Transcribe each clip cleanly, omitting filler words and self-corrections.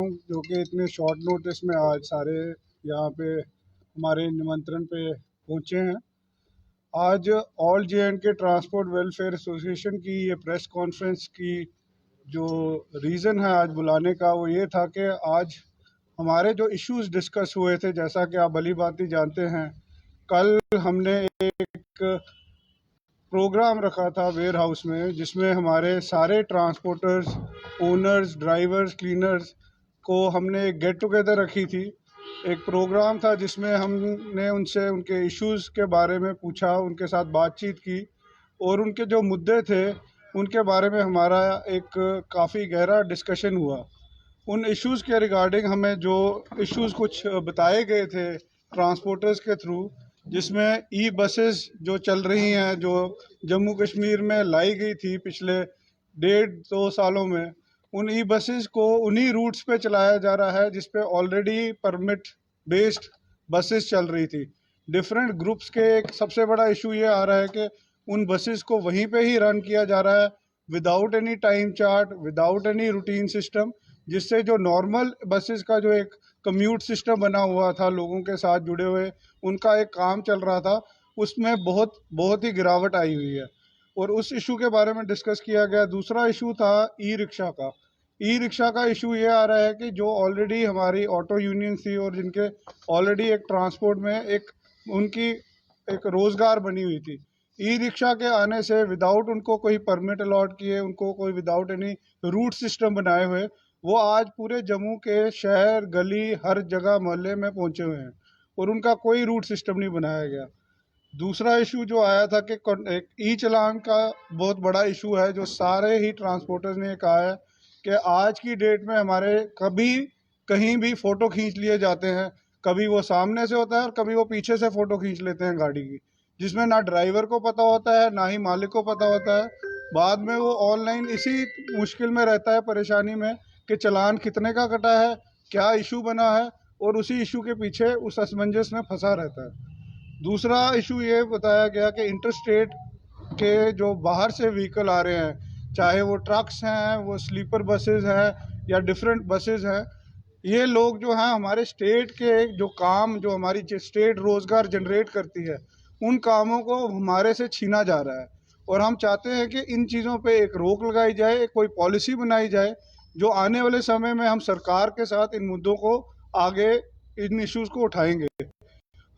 हूँ जो कि इतने शॉर्ट नोटिस में आज सारे यहाँ पे हमारे निमंत्रण पे पहुँचे हैं। आज all J&K transport welfare association की ये प्रेस कॉन्फ्रेंस की जो रीज़न है आज बुलाने का वो ये था कि आज हमारे जो इश्यूज डिस्कस हुए थे, जैसा कि आप भली भांति जानते हैं, कल हमने एक प्रोग्राम रखा था वेयर हाउस में, जिसमें हमारे सारे ट्रांसपोर्टर्स, ओनर्स, ड्राइवर्स, क्लीनर्स को हमने एक गेट टुगेदर रखी थी। एक प्रोग्राम था जिसमें हमने उनसे उनके इश्यूज़ के बारे में पूछा, उनके साथ बातचीत की और उनके जो मुद्दे थे उनके बारे में हमारा एक काफ़ी गहरा डिस्कशन हुआ। उन इश्यूज़ के रिगार्डिंग हमें जो इश्यूज़ कुछ बताए गए थे ट्रांसपोर्टर्स के थ्रू, जिसमें ई बसेस जो चल रही हैं, जो जम्मू कश्मीर में लाई गई थी पिछले 1.5-2 सालों में, उन ई बसेस को उन्हीं रूट्स पे चलाया जा रहा है जिस पे ऑलरेडी परमिट बेस्ड बसेस चल रही थी। डिफरेंट ग्रुप्स के एक सबसे बड़ा इशू ये आ रहा है कि उन बसेस को वहीं पे ही रन किया जा रहा है without any time chart, without any routine system, जिससे जो नॉर्मल बसेस का जो एक कम्यूट सिस्टम बना हुआ था, लोगों के साथ जुड़े हुए उनका एक काम चल रहा था, उसमें बहुत ही गिरावट आई हुई है और उस इशू के बारे में डिस्कस किया गया। दूसरा इशू था ई रिक्शा का। ई रिक्शा का इशू ये आ रहा है कि जो ऑलरेडी हमारी ऑटो यूनियन थी और जिनके ऑलरेडी एक ट्रांसपोर्ट में एक उनकी एक रोज़गार बनी हुई थी, ई रिक्शा के आने से विदाउट उनको कोई परमिट अलॉट किए, उनको कोई विदाउट एनी रूट सिस्टम बनाए हुए, वो आज पूरे जम्मू के शहर, गली, हर जगह, मोहल्ले में पहुंचे हुए हैं और उनका कोई रूट सिस्टम नहीं बनाया गया। दूसरा इशू जो आया था कि एक ई चालान का बहुत बड़ा इशू है, जो सारे ही ट्रांसपोर्टर्स ने कहा है कि आज की डेट में हमारे कभी कहीं भी फ़ोटो खींच लिए जाते हैं। कभी वो सामने से होता है और कभी वो पीछे से फ़ोटो खींच लेते हैं गाड़ी की, जिसमें ना ड्राइवर को पता होता है, ना ही मालिक को पता होता है। बाद में वो ऑनलाइन इसी मुश्किल में रहता है, परेशानी में, कि चालान कितने का कटा है, क्या इशू बना है, और उसी इशू के पीछे उस असमंजस में फंसा रहता है। दूसरा इशू ये बताया गया कि इंटरस्टेट के जो बाहर से व्हीकल आ रहे हैं, चाहे वो ट्रक्स हैं, वो स्लीपर बसेस हैं या डिफरेंट बसेस हैं, ये लोग जो हैं हमारे स्टेट के जो काम, जो हमारी स्टेट रोज़गार जनरेट करती है, उन कामों को हमारे से छीना जा रहा है और हम चाहते हैं कि इन चीज़ों पे एक रोक लगाई जाए, कोई पॉलिसी बनाई जाए जो आने वाले समय में हम सरकार के साथ इन मुद्दों को आगे, इन इश्यूज़ को उठाएंगे।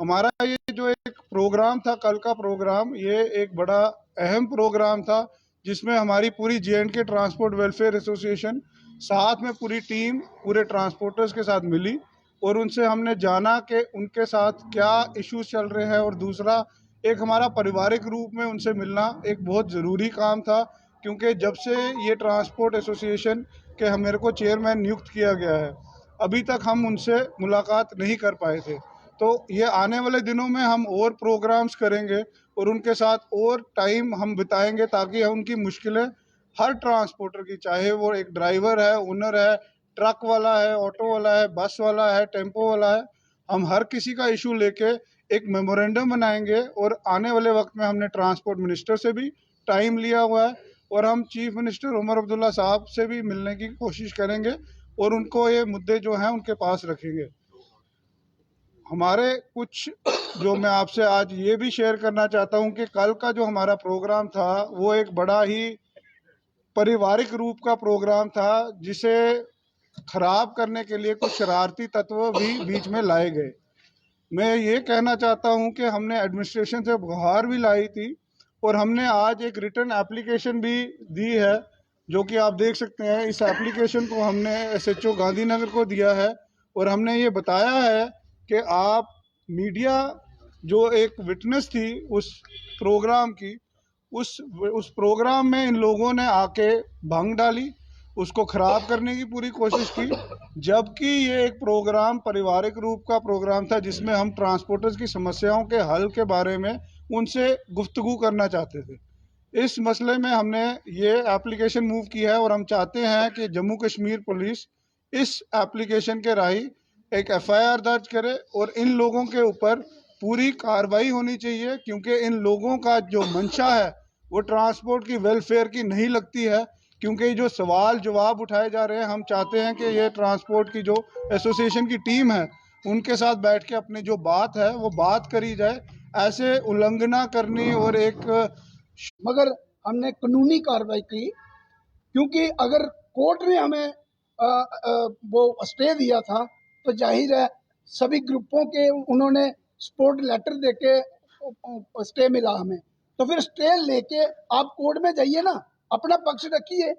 हमारा ये जो एक प्रोग्राम था, कल का प्रोग्राम, ये एक बड़ा अहम प्रोग्राम था जिसमें हमारी पूरी जे.एंड.के ट्रांसपोर्ट वेलफेयर एसोसिएशन साथ में पूरी टीम पूरे ट्रांसपोर्टर्स के साथ मिली और उनसे हमने जाना कि उनके साथ क्या इश्यूज चल रहे हैं। और दूसरा, एक हमारा पारिवारिक रूप में उनसे मिलना एक बहुत ज़रूरी काम था, क्योंकि जब से ये ट्रांसपोर्ट एसोसिएशन के मेरे को चेयरमैन नियुक्त किया गया है, अभी तक हम उनसे मुलाकात नहीं कर पाए थे। तो ये आने वाले दिनों में हम और प्रोग्राम्स करेंगे और उनके साथ और टाइम हम बिताएंगे, ताकि उनकी मुश्किलें हर ट्रांसपोर्टर की, चाहे वो एक ड्राइवर है, ओनर है, ट्रक वाला है, ऑटो वाला है, बस वाला है, टेम्पो वाला है, हम हर किसी का इशू लेके एक मेमोरेंडम बनाएंगे। और आने वाले वक्त में हमने ट्रांसपोर्ट मिनिस्टर से भी टाइम लिया हुआ है और हम चीफ मिनिस्टर उमर अब्दुल्ला साहब से भी मिलने की कोशिश करेंगे और उनको ये मुद्दे जो हैं उनके पास रखेंगे। हमारे कुछ जो मैं आपसे आज ये भी शेयर करना चाहता हूँ कि कल का जो हमारा प्रोग्राम था वो एक बड़ा ही पारिवारिक रूप का प्रोग्राम था, जिसे खराब करने के लिए कुछ शरारती तत्व भी बीच में लाए गए। मैं ये कहना चाहता हूँ कि हमने एडमिनिस्ट्रेशन से गुहार भी लाई थी और हमने आज एक रिटर्न एप्लीकेशन भी दी है, जो कि आप देख सकते हैं। इस एप्लीकेशन को हमने एसएचओ गांधीनगर को दिया है और हमने ये बताया है कि आप मीडिया जो एक विटनेस थी उस प्रोग्राम की, उस प्रोग्राम में इन लोगों ने आके भंग डाली, उसको ख़राब करने की पूरी कोशिश की, जबकि ये एक प्रोग्राम पारिवारिक रूप का प्रोग्राम था जिसमें हम ट्रांसपोर्टर्स की समस्याओं के हल के बारे में उनसे गुफ्तगू करना चाहते थे। इस मसले में हमने ये एप्लीकेशन मूव किया है और हम चाहते हैं कि जम्मू कश्मीर पुलिस इस एप्लीकेशन के राही एक एफआईआर दर्ज करे और इन लोगों के ऊपर पूरी कार्रवाई होनी चाहिए, क्योंकि इन लोगों का जो मंशा है वो ट्रांसपोर्ट की वेलफेयर की नहीं लगती है। क्योंकि जो सवाल जवाब उठाए जा रहे हैं, हम चाहते हैं कि ये ट्रांसपोर्ट की जो एसोसिएशन की टीम है उनके साथ बैठ के अपनी जो बात है वो बात करी जाए। ऐसे उल्लंघना करनी और एक मगर हमने कानूनी कार्रवाई की, क्योंकि अगर कोर्ट ने हमें वो स्टे दिया था तो जाहिर है सभी ग्रुपों के उन्होंने सपोर्ट लेटर देके स्टे मिला हमें, तो फिर स्टे लेके आप कोर्ट में जाइए ना, अपना पक्ष रखिए।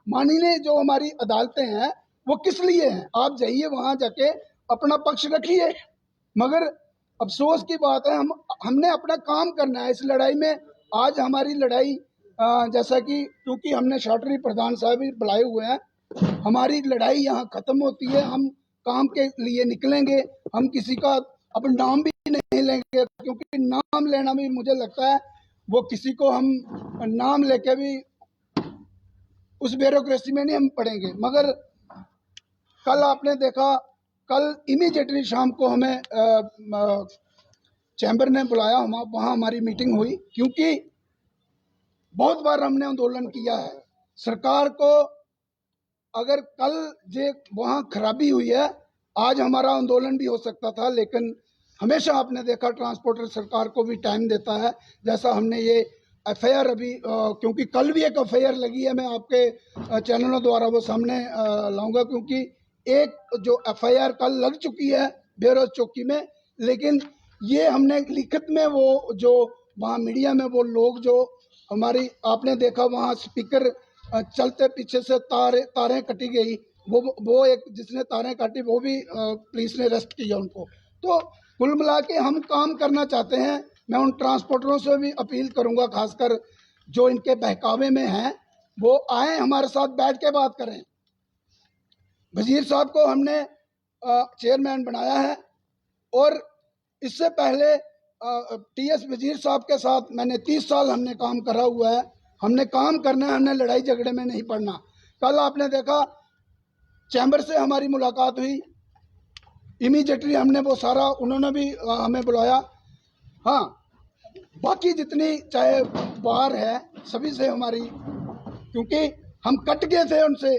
माननीय जो हमारी अदालतें हैं वो किस लिए हैं, आप जाइए वहां जाके अपना पक्ष रखिए। मगर अफसोस की बात है, हमने अपना काम करना है इस लड़ाई में। आज हमारी लड़ाई जैसा कि क्योंकि हमने शाटरी प्रधान साहब भी बुलाए हुए हैं, हमारी लड़ाई यहाँ खत्म होती है। हम काम के लिए निकलेंगे, हम किसी का अब नाम भी नहीं लेंगे, क्योंकि नाम लेना भी मुझे लगता है वो किसी को हम नाम लेके भी उस ब्यूरोक्रेसी में नहीं हम पड़ेंगे। मगर कल आपने देखा, कल इमीडिएटली शाम को हमें चैम्बर ने बुलाया, वहाँ हमारी मीटिंग हुई, क्योंकि बहुत बार हमने आंदोलन किया है। सरकार को अगर कल जे वहाँ खराबी हुई है, आज हमारा आंदोलन भी हो सकता था, लेकिन हमेशा आपने देखा ट्रांसपोर्टर सरकार को भी टाइम देता है। जैसा हमने ये एफआईआर अभी क्योंकि कल भी एक एफआईआर लगी है, मैं आपके चैनलों द्वारा वो सामने लाऊंगा, क्योंकि एक जो एफआईआर कल लग चुकी है बेरोज चौकी में, लेकिन ये हमने लिखित में वो जो वहाँ मीडिया में वो लोग जो हमारी आपने देखा वहाँ स्पीकर चलते पीछे से तारें कटी गई, वो एक जिसने तारें काटी वो भी पुलिस ने अरेस्ट किया उनको। तो कुल मिला के हम काम करना चाहते हैं। मैं उन ट्रांसपोर्टरों से भी अपील करूंगा, खासकर जो इनके बहकावे में हैं, वो आए हमारे साथ बैठ के बात करें। वजीर साहब को हमने चेयरमैन बनाया है, और इससे पहले टीएस वजीर साहब के साथ मैंने 30 साल हमने काम करा हुआ है। हमने काम करना है, हमने लड़ाई झगड़े में नहीं पड़ना। कल आपने देखा चैम्बर से हमारी मुलाकात हुई, इमीडिएटली हमने वो सारा, उन्होंने भी हमें बुलाया। हाँ, बाकी जितनी चाहे बार है सभी से हमारी, क्योंकि हम कट गए थे उनसे,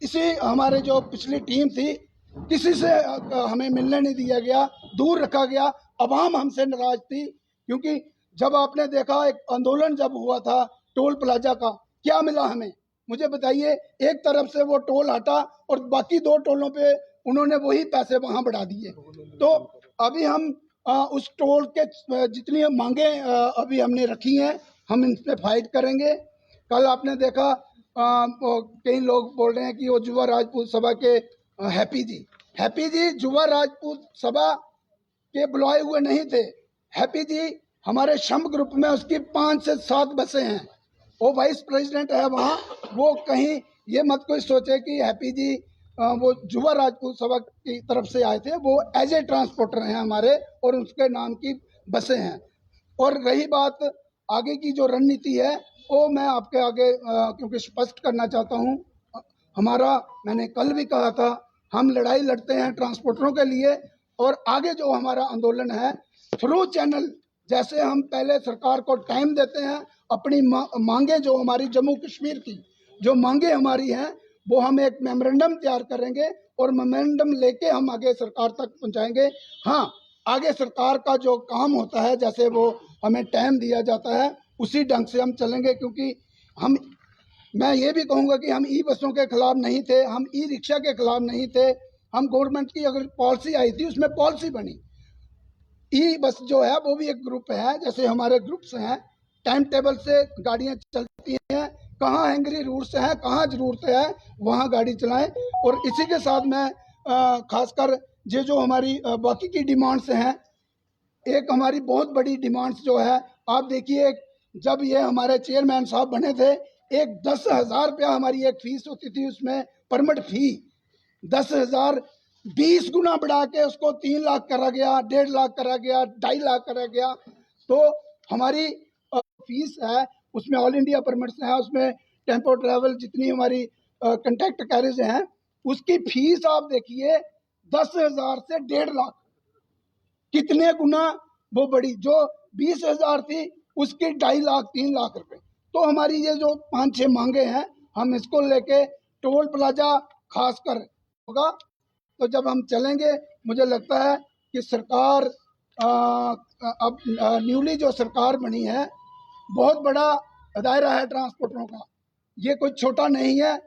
इसी हमारे जो पिछली टीम थी किसी से हमें मिलने नहीं दिया गया, दूर रखा गया। अवाम हमसे नाराज थी, क्योंकि जब आपने देखा एक आंदोलन जब हुआ था टोल प्लाजा का, क्या मिला हमें, मुझे बताइए। एक तरफ से वो टोल हटा और बाकी 2 टोलों पे उन्होंने वही पैसे वहां बढ़ा दिए। तो अभी हम उस टोल के जितनी मांगे अभी हमने रखी हैं, हम इन पे फाइट करेंगे। कल आपने देखा कई लोग बोल रहे हैं कि वो युवा राजपूत सभा के हैप्पी जी युवा राजपूत सभा के बुलाए हुए नहीं थे। हैप्पी जी हमारे शम ग्रुप में उसकी 5 से 7 बसें हैं, वो वाइस प्रेसिडेंट है वहाँ। वो कहीं ये मत कोई सोचे कि हैप्पी जी वो युवा राजपूत सभा की तरफ से आए थे, वो एज ए ट्रांसपोर्टर हैं हमारे, और उसके नाम की बसें हैं। और रही बात आगे की जो रणनीति है, वो मैं आपके आगे क्योंकि स्पष्ट करना चाहता हूँ। हमारा, मैंने कल भी कहा था, हम लड़ाई लड़ते हैं ट्रांसपोर्टरों के लिए, और आगे जो हमारा आंदोलन है थ्रू चैनल, जैसे हम पहले सरकार को टाइम देते हैं, अपनी मांगे जो हमारी जम्मू कश्मीर की जो मांगे हमारी हैं, वो हम एक मेमोरेंडम तैयार करेंगे और मेमोरेंडम लेके हम आगे सरकार तक पहुंचाएंगे। हाँ, आगे सरकार का जो काम होता है, जैसे वो हमें टाइम दिया जाता है, उसी ढंग से हम चलेंगे। क्योंकि मैं ये भी कहूँगा कि हम ई बसों के खिलाफ नहीं थे, हम ई रिक्शा के खिलाफ नहीं थे। हम गवर्नमेंट की अगर पॉलिसी आई थी उसमें पॉलिसी बनी। ई बस जो है वो भी एक ग्रुप है, जैसे हमारे ग्रुप्स हैं, टाइम टेबल से गाड़ियाँ चलती हैं, कहाँ हैंगरी रूट से है, कहाँ ज़रूरत है वहाँ गाड़ी चलाएं। और इसी के साथ मैं खासकर ये जो हमारी बाकी की डिमांड्स हैं, एक हमारी बहुत बड़ी डिमांड्स जो है, आप देखिए जब ये हमारे चेयरमैन साहब बने थे, एक 10,000 रुपया हमारी एक फीस होती थी, उसमें परमिट फी 10,000 20 गुना बढ़ा के उसको 3 लाख करा गया, 1.5 लाख करा गया, 2.5 लाख करा गया। तो हमारी फीस है उसमें ऑल इंडिया परमिट्स हैं, उसमें टेम्पो ट्रैवल जितनी हमारी कंट्रैक्ट कैरेज हैं, उसकी फीस आप देखिए 10,000 से 1.5 लाख, कितने गुना वो बड़ी। जो 20,000 थी उसकी 2.5 लाख 3 लाख रुपए। तो हमारी ये जो 5-6 मांगे हैं, हम इसको लेके टोल प्लाजा खासकर होगा। तो जब हम चलेंगे, मुझे लगता है कि सरकार अब न्यूली जो सरकार बनी है, बहुत बड़ा दायरा है ट्रांसपोर्टरों का, ये कोई छोटा नहीं है।